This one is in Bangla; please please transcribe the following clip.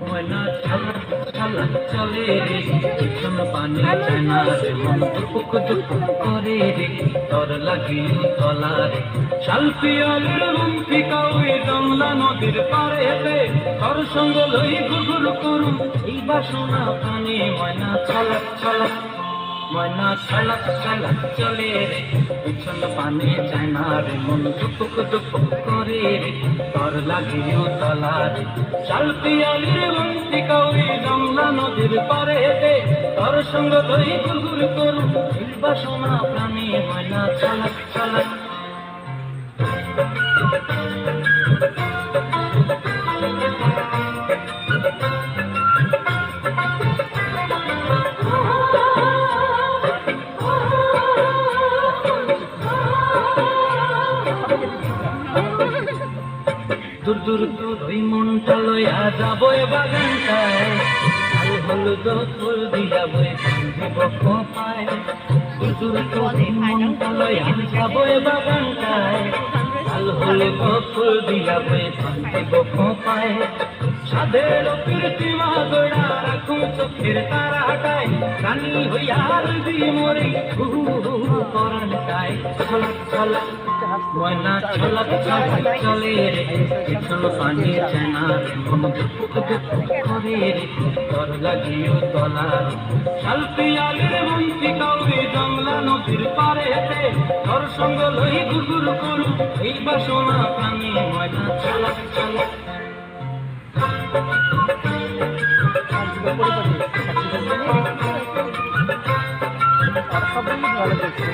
ময়না ছালা ছালা চলে রে পিছন পানি চায়না রে মন দুপুক দুপুক করে রে তর লাগিল তলা রে শালপিয়ালের মুন্তি কাউয়ে জংলা নদীর পারেতে তর সঙ্গ লই ঘুরঘুর করুম এই বাসনা প্রাণে ময়না ছালা ছালা ময়না ছালা ছালা চলে রে পিছন পানি চায়না রে মন দুপুক দুপুক করে রে তর লাগিল তলা রে শালপিয়ালের মুন্তি কাউয়ে জংলা নদীর পারেতে তর সঙ্গ লই ঘুরঘুর করুম এই বাসনা প্রাণে ময়না ছালা ছালা দূর দূর দূর ওই মনটা লইয়া যাবো বাগানটায় আল হলুদ ফুল দিয়া বই দিব খোপায় দূর দূর দূর ওই মনটা লইয়া যাবো বাগানটায় আল হলুদ ফুল দিয়া বই দিব খোপায় সাধের কীর্তি মাগড়া রাখুন চোখের তারাটায় রানী হইয়া দি মরে হু হু করান চায় ছলা ছলা ময়না ছলা ছলা চলে রে পিছন পানি চায়না রে মন দুপুক দুপুক করে রে তর লাগিও তলা রে শালপিয়ালের মুন্তি কাউরে জংলা নদীর পারেতে তর সঙ্গ লই ঘুরঘুর করু এই বাসনা প্রাণে ময়না ছলা ছলা সবাই ভালো দেখছে।